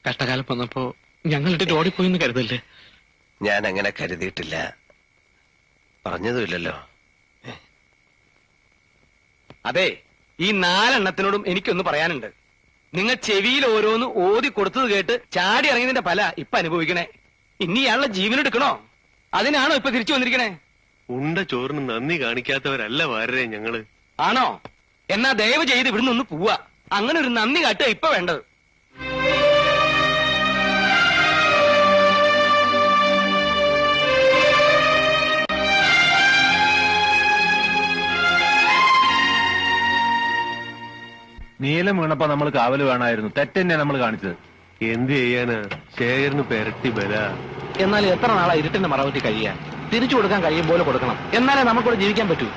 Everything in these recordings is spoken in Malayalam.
കഷ്ടകാലം വന്നപ്പോ ഞങ്ങളുടെ ഓടിപ്പോയിന്ന് കരുതല്ലേ? ഞാൻ അങ്ങനെ കരുതിയിട്ടില്ല, പറഞ്ഞതുമില്ലല്ലോ. അതെ, ഈ 4 എണ്ണത്തിനോടും എനിക്കൊന്ന് പറയാനുണ്ട്. നിങ്ങൾ ചെവിയിൽ ഓരോന്ന് ഓതി കൊടുത്തത് കേട്ട് ചാടി ഇറങ്ങിയതിന്റെ ഫല ഇപ്പൊ അനുഭവിക്കണേ. ഇനി ഇയാളുടെ ജീവനെടുക്കണോ? അതിനാണോ ഇപ്പൊ തിരിച്ചു വന്നിരിക്കണേ? ഉണ്ട ചോറിന് നന്ദി കാണിക്കാത്തവരല്ല വാരരെ ഞങ്ങള്. ആണോ? എന്നാ ദയവ് ചെയ്ത് ഇവിടുന്ന് ഒന്ന് പോവാ. അങ്ങനെ ഒരു നന്ദി കാട്ടുക ഇപ്പൊ വേണ്ടത്. നീലം വീണപ്പോ നമ്മൾ കാവല് വേണമായിരുന്നു. തെറ്റന്നെ നമ്മൾ കാണിച്ചത്. എന്ത് ചെയ്യാനാ, ശേഖരന് പെരട്ടി ബല. എന്നാൽ എത്ര നാളാ ഇരുട്ടിന്റെ മറവറ്റി കഴിയാൻ? തിരിച്ചു കൊടുക്കാൻ കഴിയും പോലെ കൊടുക്കണം, എന്നാലേ നമുക്കിവിടെ ജീവിക്കാൻ പറ്റൂ.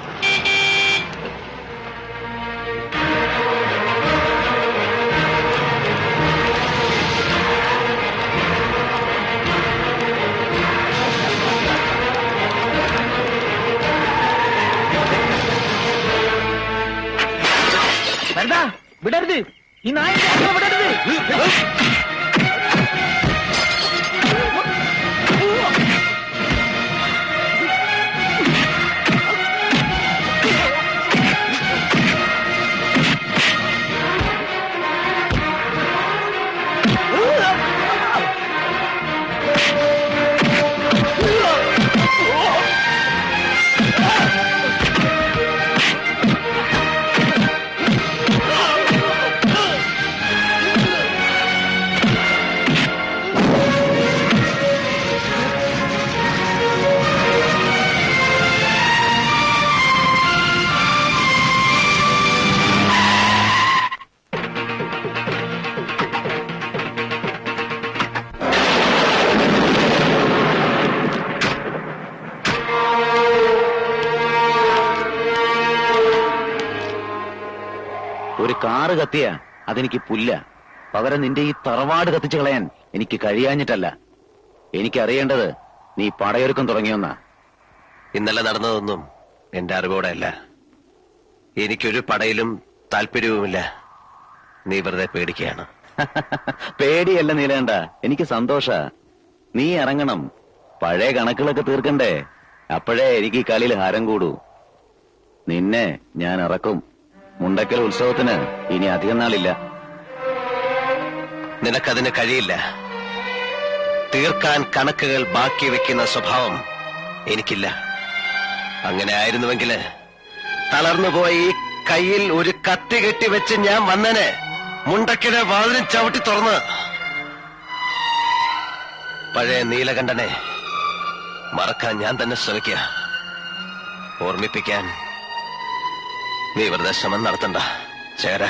വിടരുത്, ഈ നായ വിടരുത്. ഒരു കാറ് കത്തിയ അതെനിക്ക് പുല്ല. പകരം നിന്റെ ഈ തറവാട് കത്തിച്ചു കളയാൻ എനിക്ക് കഴിയാഞ്ഞിട്ടല്ല. എനിക്കറിയേണ്ടത് നീ പടയൊരുക്കം തുടങ്ങിയൊന്നാ. ഇന്നലെ നടന്നതൊന്നും എന്റെ അറിവോടെ അല്ല. എനിക്കൊരു പടയിലും താല്പര്യവുമില്ല. നീ വെറുതെ പേടിക്കുകയാണ്. പേടിയല്ല നീലേണ്ട, എനിക്ക് സന്തോഷ. നീ ഇറങ്ങണം, പഴയ കണക്കുകളൊക്കെ തീർക്കണ്ടേ. അപ്പോഴേ എനിക്ക് ഈ കളിയിൽ ഹാരം കൂടൂ. നിന്നെ ഞാൻ ഇറക്കും. മുണ്ടക്കൽ ഉത്സവത്തിന് ഇനി അധികം നാളില്ല. നിനക്കതിന് കഴിയില്ല. തീർക്കാൻ കണക്കുകൾ ബാക്കി വെക്കുന്ന സ്വഭാവം എനിക്കില്ല. അങ്ങനെ ആയിരുന്നുവെങ്കില് തളർന്നുപോയി കയ്യിൽ ഒരു കത്തി കെട്ടി വെച്ച് ഞാൻ വന്നനെ മുണ്ടക്കിടെ വാതിലും ചവിട്ടി തുറന്ന്. പഴയ നീലകണ്ഠനെ മറക്കാൻ ഞാൻ തന്നെ ശ്രമിക്കുക. ഓർമ്മിപ്പിക്കാൻ നീ വെറുതെ ശ്രമം നടത്തണ്ട ചേര.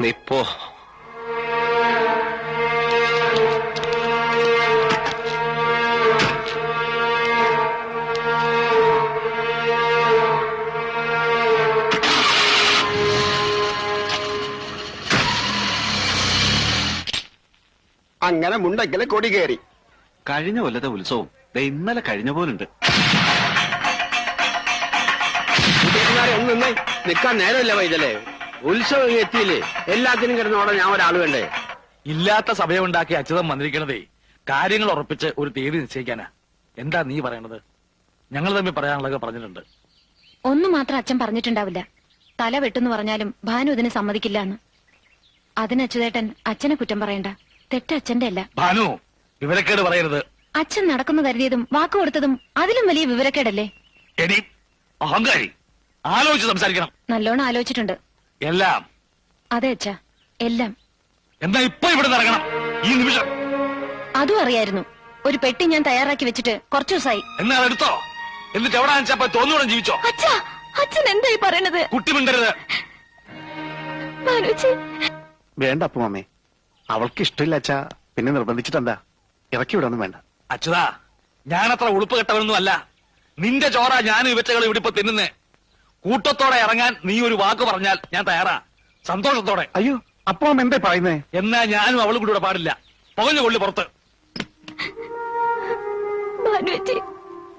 നീ പോ. അങ്ങനെ മുണ്ടക്കലെ കൊടി കയറി. കഴിഞ്ഞ കൊല്ലത്തെ ഉത്സവം ഇന്നലെ കഴിഞ്ഞ പോലുണ്ട്. ഒന്ന് നിൽക്കാൻ നേരമില്ല വൈദ്യല്ലേ. ഉത്സവം എത്തിയില്ലേ, എല്ലാത്തിനും കിടന്നോടെ ഞാൻ ഒരാൾ വേണ്ടേ? ഇല്ലാത്ത സഭയുണ്ടാക്കി അച്യുതം വന്നിരിക്കണതേ കാര്യങ്ങൾ ഉറപ്പിച്ച് ഒരു തീയതി നിശ്ചയിക്കാനാ. എന്താ നീ പറയണത്? ഞങ്ങൾ തമ്മിൽ പറയാനുള്ളതൊക്കെ പറഞ്ഞിട്ടുണ്ട്. ഒന്നു മാത്രം അച്ഛൻ പറഞ്ഞിട്ടുണ്ടാവില്ല. തല വെട്ടെന്ന് പറഞ്ഞാലും ഭാനു ഇതിന് സമ്മതിക്കില്ല എന്ന്. അതിന് അച്യുതേട്ടൻ അച്ഛനെ കുറ്റം പറയണ്ട. തെറ്റ് അച്ഛന്റെ അല്ല. ഭാനു, വിവരക്കേട് പറയരുത്. അച്ഛൻ നടക്കുന്നു കരുതിയതും വാക്ക് കൊടുത്തതും അതിലും വലിയ വിവരക്കേടല്ലേ? എടി അഹങ്കാരി, ആലോചിച്ച് സംസാരിക്കണം. നല്ലോണം ആലോചിച്ചിട്ടുണ്ട് എല്ലാം. അതെ അച്ഛാ, എല്ലാം. എന്താ ഇപ്പൊ ഇവിടെ ഇറങ്ങണം ഈ നിമിഷം? അതും അറിയായിരുന്നു. ഒരു പെട്ടി ഞാൻ തയ്യാറാക്കി വെച്ചിട്ട് കുറച്ചു ദിവസമായി. എന്നാ അതെടുത്തോ, എന്നിട്ട് എവിടെ വെച്ചപ്പോ തോന്നുകൂടെ ജീവിച്ചോ? അച്ഛാ, അച്ഛൻ എന്തായി പറയണത്? കുട്ടി മിണ്ടരുത്. വേണ്ട അപ്പുമാമേ, അവൾക്ക് ഇഷ്ടമില്ല അച്ഛാ. പിന്നെ നിർബന്ധിച്ചിട്ടെന്താ? ഇറക്കി വിടൊന്നും വേണ്ട. അച്യുതാ, ഞാനത്ര ഉളുപ്പ് കെട്ടവനൊന്നും അല്ല. നിന്റെ ചോറ ഞാനും ഇവറ്റകൾ ഇവിടെ ഇപ്പൊ തിന്നുന്നേ. കൂട്ടത്തോടെ ഇറങ്ങാൻ നീ ഒരു വാക്ക് പറഞ്ഞാൽ ഞാൻ തയ്യാറാ, സന്തോഷത്തോടെ. അയ്യോ അപ്പുമാമ എന്താ പറയുന്നേ? എന്നാ ഞാനും അവളും കൂടി ഇവിടെ പാടില്ല. പുകഞ്ഞു കൊള്ളി പുറത്ത്. ഭാനുവേച്ചി,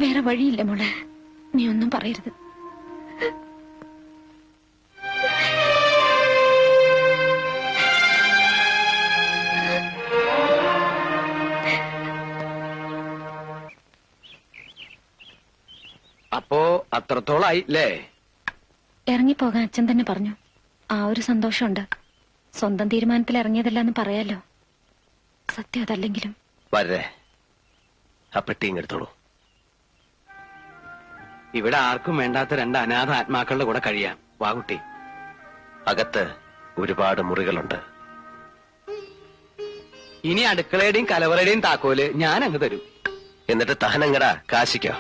വേറെ വഴിയില്ല മോളെ, നീ ഒന്നും പറയരുത്. അപ്പോ അത്രത്തോളായില്ലേ? ഇറങ്ങിപ്പോകാൻ അച്ഛൻ തന്നെ പറഞ്ഞു. ആ ഒരു സന്തോഷമുണ്ട്. സ്വന്തം തീരുമാനത്തിൽ ഇറങ്ങിയതല്ലെന്ന് പറയാലോ. സത്യം അതല്ലെങ്കിലും. വരേ, ആ പെട്ടിയും എടുത്തോളൂ. ഇവിടെ ആർക്കും വേണ്ടാത്ത രണ്ട് അനാഥ ആത്മാക്കളുടെ കൂടെ കഴിയാം. വാകുട്ടി, അകത്ത് ഒരുപാട് മുറികളുണ്ട്. ഇനി അടുക്കളയുടെയും കലവറയുടെയും താക്കോല് ഞാൻ അങ്ങ് തരും. എന്നിട്ട് താനങ്ങടാ കാശിക്കോ?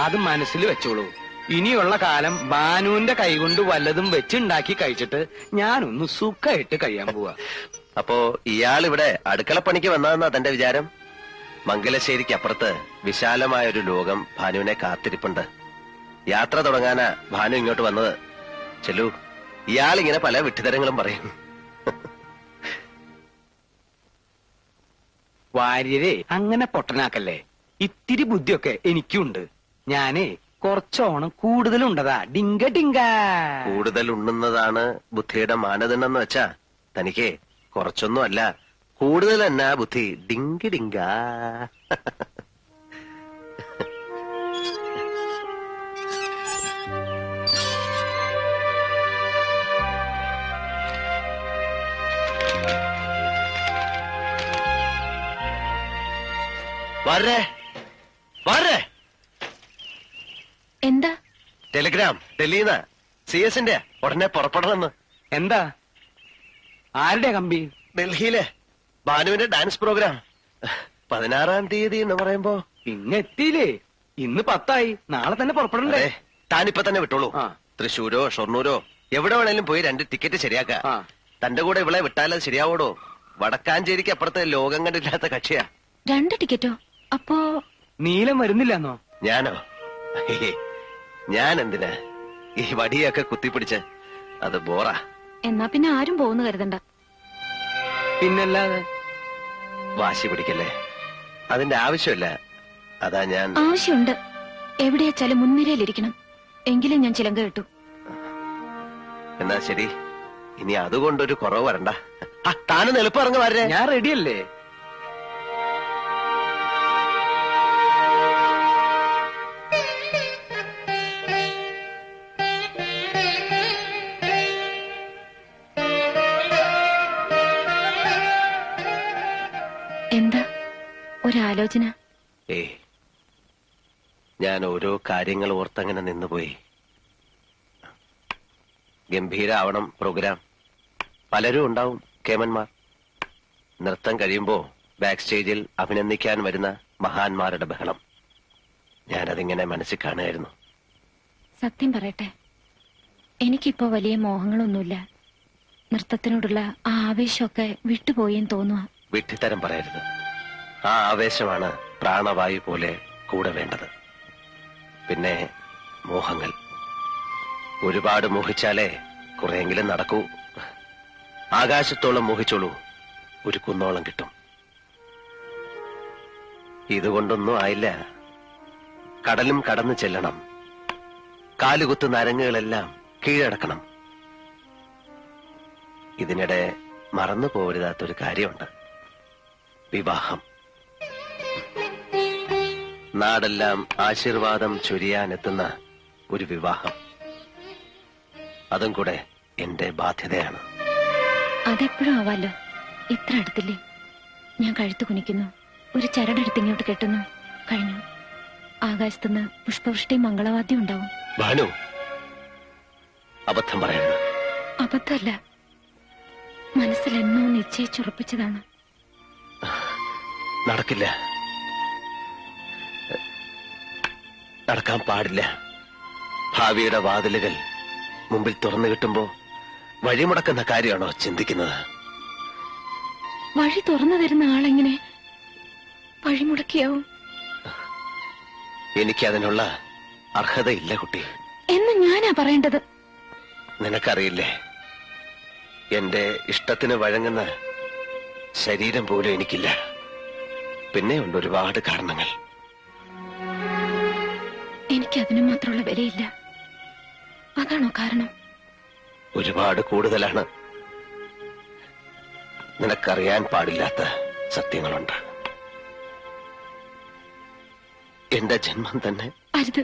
അത് മനസ്സിൽ വെച്ചോളൂ. ഇനിയുള്ള കാലം ബാനുവിന്റെ കൈകൊണ്ട് വല്ലതും വെച്ചുണ്ടാക്കി കഴിച്ചിട്ട് ഞാനൊന്ന് സുഖമായിട്ട് കഴിയാൻ പോവാ. അപ്പോ ഇയാളിവിടെ അടുക്കളപ്പണിക്ക് വന്നതെന്നാ തന്റെ വിചാരം? മംഗലശ്ശേരിക്ക് അപ്പുറത്ത് വിശാലമായ ഒരു ലോകം ഭാനുവിനെ കാത്തിരിപ്പുണ്ട്. യാത്ര തുടങ്ങാനാ ഭാനു ഇങ്ങോട്ട് വന്നത്. ചെല്ലു, ഇയാളിങ്ങനെ പല വിട്ടുതരങ്ങളും പറയും. വാര്യരെ അങ്ങനെ പൊട്ടനാക്കല്ലേ. ഇത്തിരി ബുദ്ധിയൊക്കെ എനിക്കുണ്ട്. ഞാനേ കുറച്ചോണം കൂടുതലുണ്ടതാ. ഡിങ്ക ഡിങ്ക. കൂടുതൽ ഉണ്ണുന്നതാണ് ബുദ്ധിയുടെ മാനദണ്ഡം എന്ന് വെച്ചാ തനിക്ക് കുറച്ചൊന്നും അല്ല, കൂടുതൽ തന്നെ ബുദ്ധി. ഡിങ്കി ഡിങ്ക. വരേ വരേ. എന്താ? ടെലിഗ്രാം ഡൽഹിന്ന്, CS-ന്റെ. ഉടനെ പുറപ്പെടണമെന്ന്. എന്താ? ആരുടെ കമ്പി? ഡൽഹിയിലെ ഭാനുവിന്റെ ഡാൻസ് പ്രോഗ്രാം 16-ാം തീയതി എന്ന് പറയുമ്പോ പിന്നെ എത്തിയില്ലേ? ഇന്ന് 10 നാളെ തന്നെ പുറപ്പെടണ്ടേ? താനിപ്പോ തന്നെ വിട്ടോളൂ. ആ. തൃശ്ശൂരോ ഷൊർണൂരോ എവിടെ വേണേലും പോയി 2 ടിക്കറ്റ് ശരിയാക്ക. ആ. തന്റെ കൂടെ ഇവളെ വിട്ടാലത് ശരിയാവോടോ? വടക്കാഞ്ചേരിക്ക് അപ്പുറത്ത് ലോകം കണ്ടില്ലാത്ത കക്ഷിയാ. 2 ടിക്കറ്റോ? അപ്പോ നീലം വരുന്നില്ലെന്നോ? ഞാനോ? ഞാൻ എന്തിനാ ഈ വടിയൊക്കെ കുത്തിപ്പിടിച്ച്? അത് ബോറാ. എന്നാ പിന്നെ ആരും പോകുന്നു കരുതണ്ട. പിന്നല്ലാതെ. വാശി പിടിക്കല്ലേ, അതിന്റെ ആവശ്യമില്ല. അതാ ഞാൻ. ആവശ്യമുണ്ട്. എവിടെയാച്ചാലും മുൻനിരയിലിരിക്കണം. എങ്കിലും ഞാൻ ചിലങ്ക കിട്ടു. എന്നാ ശരി, ഇനി അതുകൊണ്ടൊരു കുറവ് വരണ്ട. താനും എളുപ്പം ഇറങ്ങി വരേ. ഞാൻ റെഡിയല്ലേ? എന്താ ഒരാലോചന? ഞാൻ ഓരോ കാര്യങ്ങൾ ഓർത്തങ്ങനെ നിന്നുപോയി. ഗംഭീരാവണം പ്രോഗ്രാം. പലരും ഉണ്ടാവും കേമന്മാർ. നൃത്തം കഴിയുമ്പോ ബാക്ക് സ്റ്റേജിൽ അഭിനന്ദിക്കാൻ വരുന്ന മഹാന്മാരുടെ ബഹളം. ഞാനതിങ്ങനെ മനസ്സിൽ കാണുമായിരുന്നു. സത്യം പറയട്ടെ, എനിക്കിപ്പോ വലിയ മോഹങ്ങളൊന്നുമില്ല. നൃത്തത്തിനോടുള്ള ആ ആവേശമൊക്കെ വിട്ടുപോയെന്ന് തോന്നുക. വിഡ്ഢിത്തരം പറയരുത്. ആ ആവേശമാണ് പ്രാണവായു പോലെ കൂടെ വേണ്ടത്. പിന്നെ മോഹങ്ങൾ ഒരുപാട് മോഹിച്ചാലേ കുറെയെങ്കിലും നടക്കൂ. ആകാശത്തോളം മോഹിച്ചോളൂ, ഒരു കുന്നോളം കിട്ടും. ഇതുകൊണ്ടൊന്നും ആയില്ല. കടലും കടന്നു ചെല്ലണം. കാലുകുത്ത് നരങ്ങുകളെല്ലാം കീഴടക്കണം. ഇതിനിടെ മറന്നു പോരുതാത്തൊരു കാര്യമുണ്ട്. വിവാഹം. നാടെല്ലാം ആശീർവാദം ചൊരിയാനെത്തുന്ന ഒരു വിവാഹം. അതും കൂടെ എന്റെ ബാധ്യതയാണ്. അതെപ്പോഴും ആവാലോ. ഇത്ര അടുത്തില്ലേ? ഞാൻ കഴുത്ത് കുനിക്കുന്നു, ഒരു ചരടെടുത്ത് ഇങ്ങോട്ട് കെട്ടുന്നു, കഴിഞ്ഞു. ആകാശത്തുനിന്ന് പുഷ്പവൃഷ്ടിയും മംഗളവാദ്യം ഉണ്ടാവും. ഭാനു, അബദ്ധം പറയരുത്. അബദ്ധമല്ല, മനസ്സിൽ എന്നോ നിശ്ചയിച്ചുറപ്പിച്ചതാണ്. നടക്കില്ല, നടക്കാൻ പാടില്ല. ഭാവിയുടെ വാതിലുകൾ മുമ്പിൽ തുറന്നു കിട്ടുമ്പോ വഴിമുടക്കുന്ന കാര്യമാണോ ചിന്തിക്കുന്നത്? വഴി തുറന്നു തരുന്ന ആളെങ്ങനെ വഴിമുടക്കിയാവും? എനിക്കതിനുള്ള അർഹതയില്ല കുട്ടി. എന്ന് ഞാനാ പറയേണ്ടത്. നിനക്കറിയില്ലേ, എന്റെ ഇഷ്ടത്തിന് വഴങ്ങുന്ന ശരീരം പോലും എനിക്കില്ല. പിന്നെയുണ്ട് ഒരുപാട് കാരണങ്ങൾ. എനിക്കതിന് മാത്രമുള്ള വിലയില്ല. അതാണോ കാരണം? ഒരുപാട് കൂടുതലാണ്. നിനക്കറിയാൻ പാടില്ലാത്ത സത്യങ്ങളുണ്ട്. എന്റെ ജന്മം തന്നെ. അരുത്,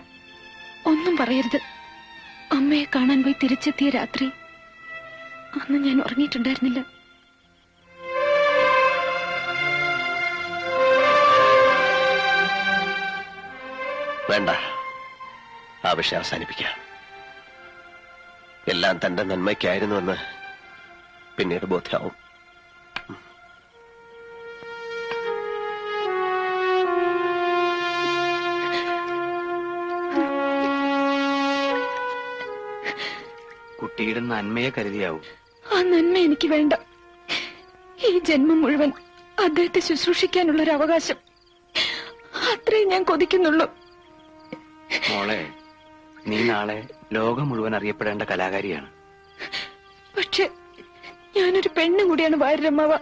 ഒന്നും പറയരുത്. അമ്മയെ കാണാൻ പോയി തിരിച്ചെത്തിയ രാത്രി അന്ന് ഞാൻ ഉറങ്ങിയിട്ടുണ്ടായിരുന്നില്ല. വേണ്ട, ആ വിഷയം അവസാനിപ്പിക്കാം. എല്ലാം തന്റെ നന്മയ്ക്കായിരുന്നുവെന്ന് പിന്നീട് ബോധ്യമാവും. കുട്ടിയുടെ നന്മയെ കരുതിയാവും. ആ നന്മ എനിക്ക് വേണ്ട. ഈ ജന്മം മുഴുവൻ അദ്ദേഹത്തെ ശുശ്രൂഷിക്കാനുള്ള ഒരു അവകാശം, അത്രേ ഞാൻ കൊതിക്കുന്നുള്ളൂ. മോളെ, നീ നാളെ ലോകം മുഴുവൻ അറിയപ്പെടേണ്ട കലാകാരിയാണ്. പക്ഷെ ഞാനൊരു പെണ്ണും കൂടിയാണ് വാര്യരമ്മാവ.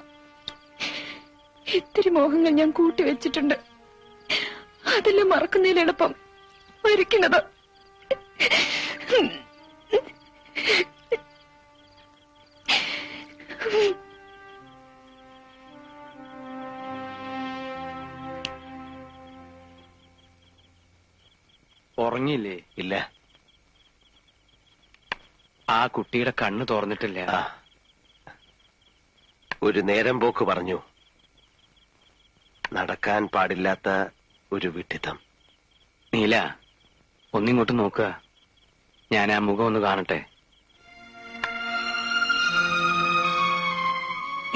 ഇത്തിരി മോഹങ്ങൾ ഞാൻ കൂട്ടിവെച്ചിട്ടുണ്ട്. അതെല്ലാം മറക്കുന്നതിൽ എളുപ്പം മരിക്കുന്നത്. ഉറങ്ങിയില്ലേ? ഇല്ല. ആ കുട്ടിയുടെ കണ്ണ് തുറന്നിട്ടില്ല. ഒരു നേരം പോക്ക് പറഞ്ഞു. നടക്കാൻ പാടില്ലാത്ത ഒരു വിഡ്ഢിത്തം. നീല, ഒന്നിങ്ങോട്ട് നോക്കുക. ഞാൻ ആ മുഖം ഒന്ന് കാണട്ടെ.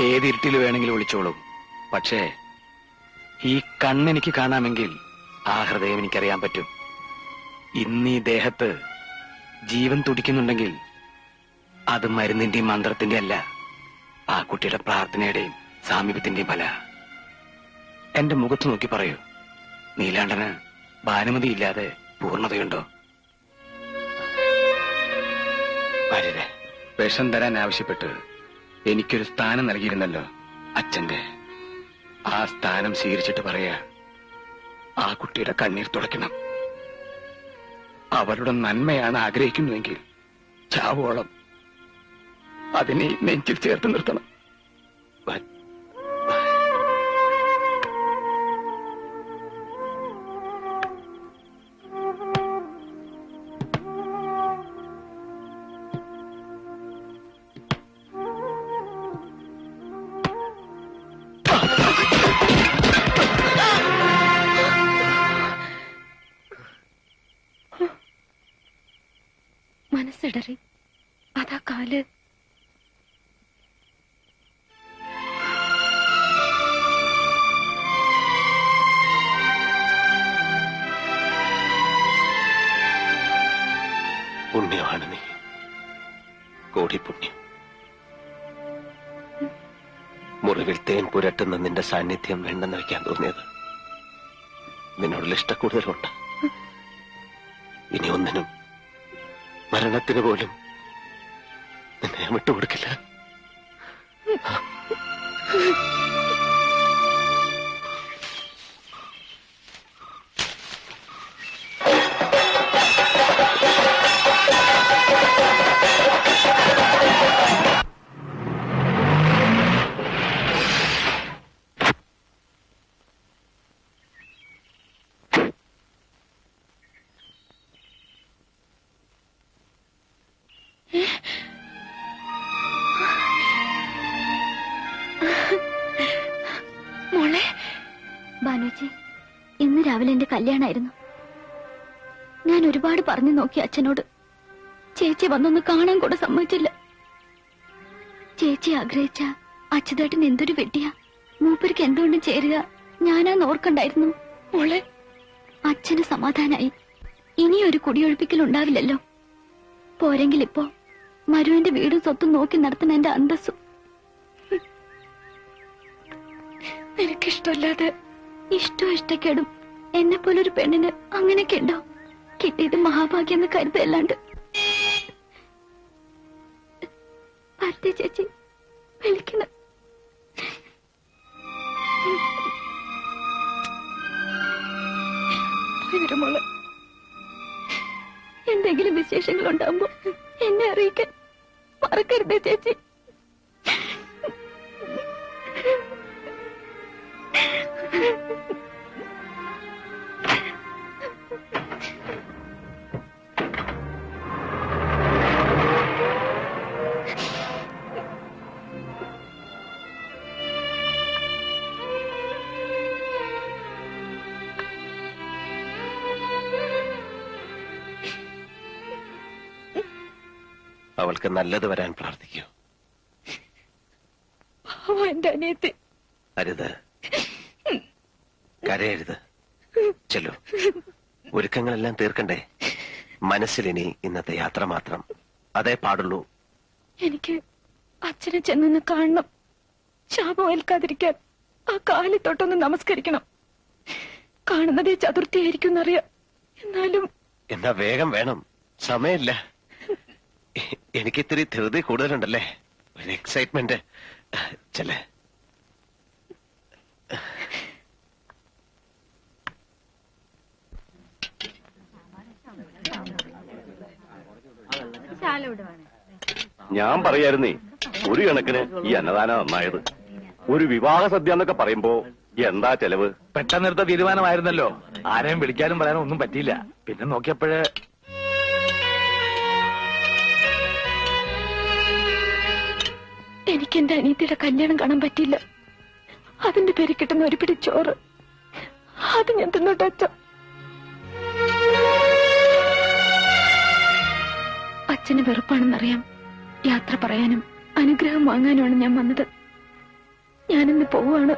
ഏതിരുട്ടിൽ വേണമെങ്കിലും വിളിച്ചോളൂ. പക്ഷേ ഈ കണ്ണെനിക്ക് കാണാമെങ്കിൽ ആ ഹൃദയം എനിക്കറിയാൻ പറ്റും. ഇന്ന് ഈ ദേഹത്ത് ജീവൻ തുടിക്കുന്നുണ്ടെങ്കിൽ അത് മരുന്നിന്റെയും മന്ത്രത്തിന്റെ അല്ല, ആ കുട്ടിയുടെ പ്രാർത്ഥനയുടെയും സാമീപ്യത്തിന്റെയും ഫല. എന്റെ മുഖത്ത് നോക്കി പറയൂ, നീലാണ്ടന് ഭാനുമതി ഇല്ലാതെ പൂർണ്ണതയുണ്ടോ? വാര്യരെ, വിഷം തരാൻ ആവശ്യപ്പെട്ട് എനിക്കൊരു സ്ഥാനം നൽകിയിരുന്നല്ലോ അച്ഛന്റെ. ആ സ്ഥാനം സ്വീകരിച്ചിട്ട് പറയാ, ആ കുട്ടിയുടെ കണ്ണീർ തുടയ്ക്കണം. അവരുടെ നന്മയാണ് ആഗ്രഹിക്കുന്നുവെങ്കിൽ ചാവോളം അതിനെ നെഞ്ചിൽ ചേർത്ത് നിർത്തണം. മനസ്സിടറി. അതാ കാല്. പുണ്യമാണ് നീ, കോടി പുണ്യം. മുറിവിൽ തേൻ പുരട്ടുന്ന നിന്റെ സാന്നിധ്യം വേണ്ടെന്ന് വയ്ക്കാൻ തോന്നിയത് നിന്നോടുള്ള ഇഷ്ടക്കൂടുതലുണ്ട്. ഇനി ഒന്നിനും, മരണത്തിന് പോലും നിന്നെ ഞാൻ വിട്ടുകൊടുക്കില്ല. മോളെ. ബാനുജി, ഇന്ന് രാവിലെ എന്റെ കല്യാണമായിരുന്നു. ഞാൻ ഒരുപാട് പറഞ്ഞു നോക്കി അച്ഛനോട്. ചേച്ചി വന്നൊന്ന് കാണാൻ കൂടെ സമ്മതിച്ചില്ല. ചേച്ചി ആഗ്രഹിച്ച അച്യുതേട്ടൻ എന്തൊരു വെട്ടിയാ, മൂപ്പർക്ക് എന്തുകൊണ്ടും ചേരുക ഞാനാന്ന് ഓർക്കണ്ടായിരുന്നു. മോളെ, അച്ഛന് സമാധാനായി. ഇനിയൊരു കുടിയൊഴിപ്പിക്കൽ ഉണ്ടാവില്ലല്ലോ. പോരെങ്കിൽ ഇപ്പോ മരുവിന്റെ വീടും സ്വത്തും നോക്കി നടത്തുന്ന എന്റെ അന്തസ്സും. എനിക്കിഷ്ടമല്ലാതെ ഇഷ്ടവും ഇഷ്ടക്കേടും എന്നെ പോലൊരു പെണ്ണിന് അങ്ങനെയൊക്കെ ഉണ്ടോ? കിട്ടിയത് മഹാഭാഗ്യം എന്ന് കരുതല്ലാണ്ട്. ഭാരതി ചേച്ചി വിളിക്കണം. മോള് എന്തെങ്കിലും വിശേഷങ്ങൾ ഉണ്ടാകുമ്പോ എന്നെ അറിയിക്കാൻ മറക്കരുതേ ചേച്ചി. അവൾക്ക് നല്ലത് വരാൻ പ്രാർത്ഥിക്കൂ. എന്റെ അനിയത്തി. അരുത്, കരയരുത്. ചെല്ലു, ഒരുക്കങ്ങളെല്ലാം തീർക്കണ്ടേ? മനസ്സിലിനി ഇന്നത്തെ യാത്ര മാത്രം, അതേ പാടുള്ളൂ. എനിക്ക് അച്ഛനെ ചെന്നൊന്ന് കാണണം. ശാപം ഏൽക്കാതിരിക്കാൻ ആ കാലിൽ തൊട്ടൊന്ന് നമസ്കരിക്കണം. കാണുന്നതേ ചതുർത്ഥിയായിരിക്കും എന്നറിയാം. എന്നാലും എന്നാ വേഗം വേണം, സമയമില്ല. എനിക്കിത്തിരി ധൃതി കൂടുതലുണ്ടല്ലേ, ഒരു എക്സൈറ്റ്മെന്റ്. ചെല്ലേ. ഞാൻ പറയായിരുന്നേ, ഒരു കണക്കിന് ഈ അന്നദാനം നന്നായത്. ഒരു വിവാഹ സദ്യ എന്നൊക്കെ പറയുമ്പോ എന്താ ചെലവ്? പെട്ടെന്നെടുത്ത തീരുമാനമായിരുന്നല്ലോ. ആരെയും വിളിക്കാനും പറയാനും ഒന്നും പറ്റിയില്ല. പിന്നെ നോക്കിയപ്പോഴേ എനിക്ക് എന്റെ അനിയത്തിയുടെ കല്യാണം കാണാൻ പറ്റില്ല. അതിന്റെ പേര് കിട്ടുന്ന ഒരു പിടി ചോറ് അത് ഞാൻ തിന്നോട്ടെ അച്ഛ. അച്ഛന് വെറുപ്പാണെന്നറിയാം. യാത്ര പറയാനും അനുഗ്രഹം വാങ്ങാനുമാണ് ഞാൻ വന്നത്. ഞാനിന്ന് പോവാണ്.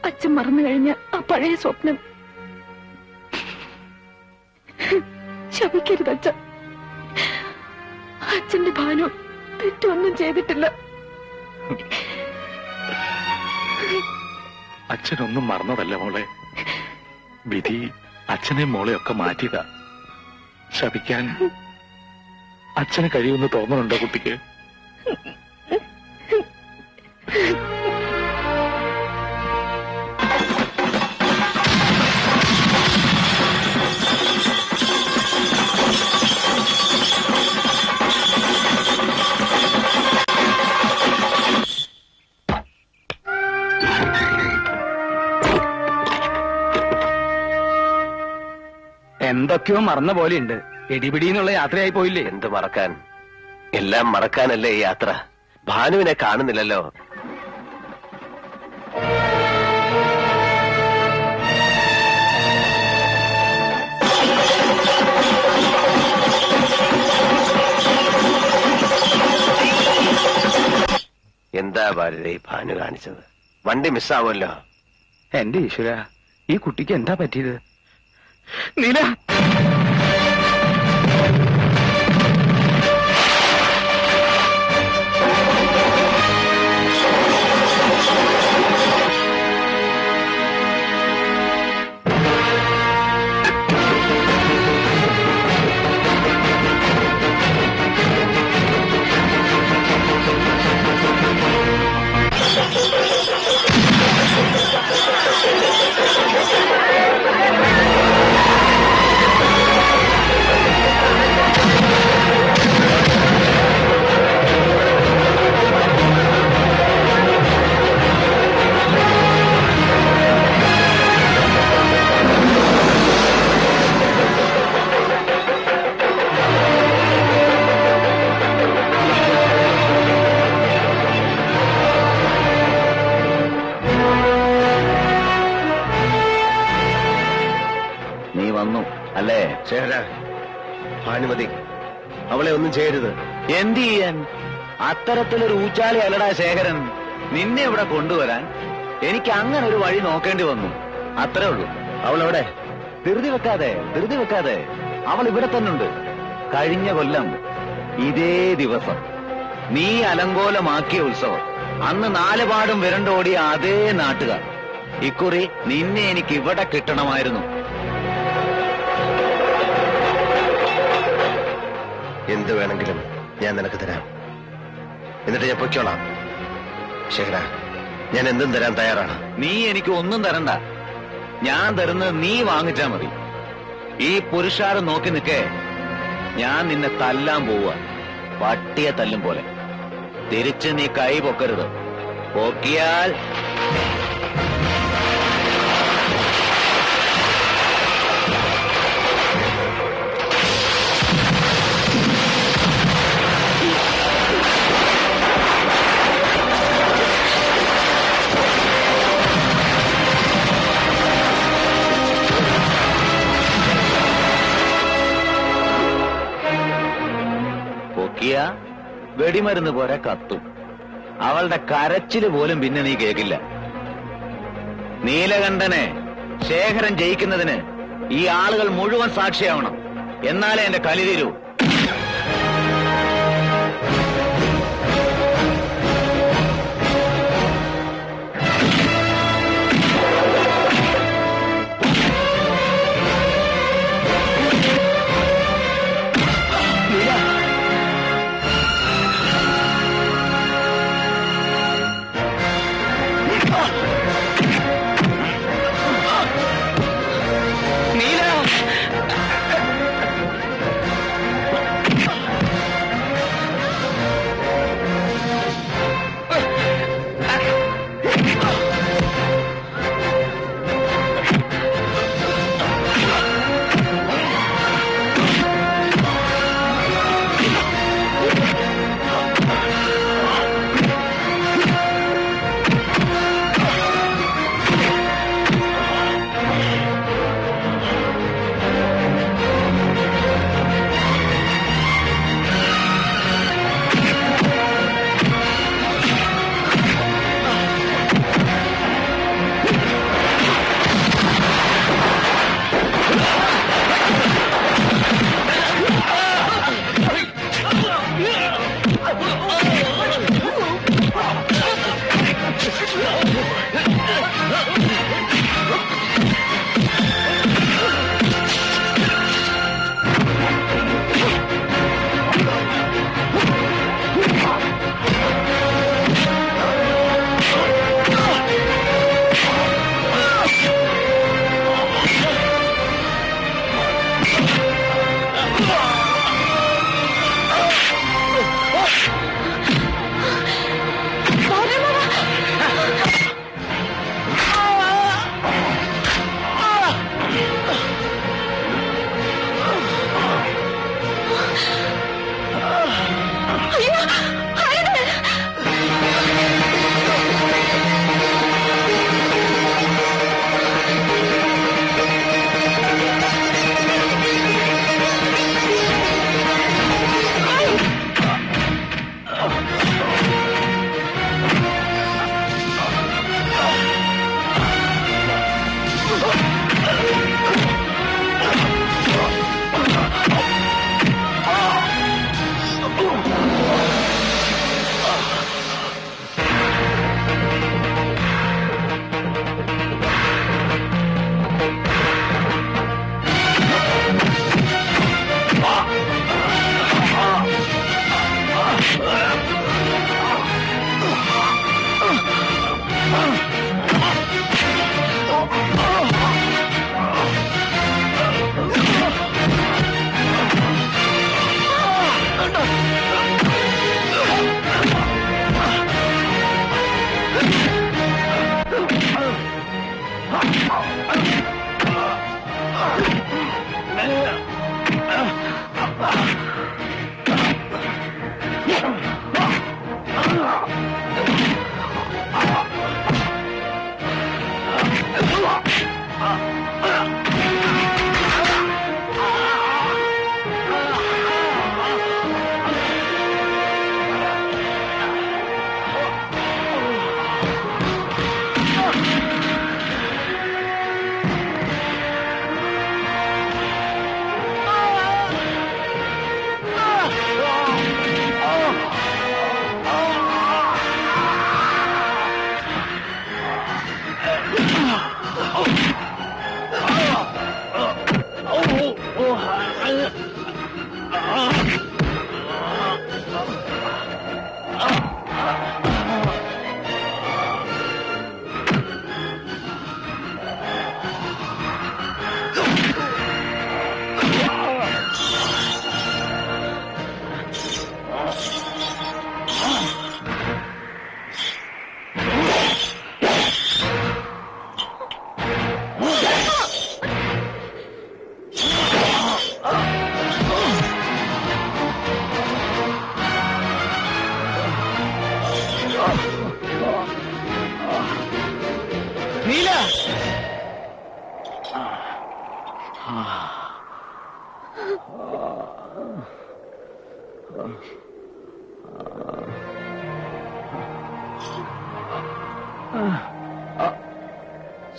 അച്ഛൻ മറന്നു കഴിഞ്ഞ ആ പഴയ സ്വപ്നം ശപിക്കരുത് അച്ഛ. അച്ഛന്റെ ഭാനു തെറ്റൊന്നും ചെയ്തിട്ടില്ല. അച്ഛനൊന്നും മറന്നതല്ല മോളെ. വിധി അച്ഛനെ മോളെയൊക്കെ മാറ്റിയതാ. ശപിക്കാൻ അച്ഛന് കഴിയുമെന്ന് തോന്നുന്നുണ്ടോ കുട്ടിക്ക്? എന്തൊക്കെയോ മറന്ന പോലെയുണ്ട്. എടിപിടിന്നുള്ള യാത്രയായി പോയില്ലേ? എന്ത് മറക്കാൻ, എല്ലാം മറക്കാനല്ലേ ഈ യാത്ര. ഭാനുവിനെ കാണുന്നില്ലല്ലോ. എന്താ ഭാരതി ഭാനു കാണിച്ചത്? വണ്ടി മിസ്സാവുമല്ലോ. എന്റെ ഈശ്വര, ഈ കുട്ടിക്ക് എന്താ പറ്റിയത്? നീല, അല്ലേ? ശേഖരാ, ഭാനുമതി അവളെ ഒന്നും ചെയ്യരുത്. എന്ത് ചെയ്യാൻ? അത്തരത്തിലൊരു ഊച്ചാളി അല്ലടാ ശേഖരൻ. നിന്നെ ഇവിടെ കൊണ്ടുവരാൻ എനിക്ക് അങ്ങനെ ഒരു വഴി നോക്കേണ്ടി വന്നു, അത്രേ ഉള്ളൂ. അവളെവിടെ? ധൃതി വെക്കാതെ അവൾ ഇവിടെ തന്നുണ്ട്. കഴിഞ്ഞ കൊല്ലം ഇതേ ദിവസം നീ അലങ്കോലമാക്കിയ ഉത്സവം, അന്ന് നാലുപാടും വിരണ്ടോടിയ അതേ നാട്ടുകാർ. ഇക്കുറി നിന്നെ എനിക്ക് ഇവിടെ കിട്ടണമായിരുന്നു. എന്ത് വേണമെങ്കിലും ഞാൻ നിനക്ക് തരാം. എന്നിട്ട് ഞാൻ പൊയ്ക്കോളാം. ശേഖര, ഞാൻ എന്തും തരാൻ തയ്യാറാണ്. നീ എനിക്ക് ഒന്നും തരണ്ട. ഞാൻ തരുന്നത് നീ വാങ്ങിച്ചാ മതി. ഈ പുരുഷാരം നോക്കി നിൽക്കേ, ഞാൻ നിന്നെ തല്ലാൻ പോവുക. പട്ടിയെ തല്ലും പോലെ. തിരിച്ച് നീ കൈ പൊക്കരുത്. പൊക്കിയാൽ വെടിമരുന്ന് പോലെ കത്തും. അവളുടെ കരച്ചില് പോലും പിന്നെ നീ കേൾക്കില്ല. നീലകണ്ഠനെ ശേഖരൻ ജയിക്കുന്നതിന് ഈ ആളുകൾ മുഴുവൻ സാക്ഷിയാവണം. എന്നാലേ എന്റെ കലി തീരൂ.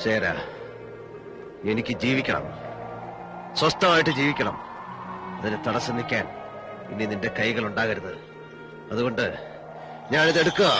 ശര, എനിക്ക് ജീവിക്കണം, സ്വസ്ഥമായിട്ട് ജീവിക്കണം. അതിന് തടസ്സം നിൽക്കാൻ ഇനി നിന്റെ കൈകൾ ഉണ്ടാകരുത്. അതുകൊണ്ട് ഞാനിത് എടുക്കുക.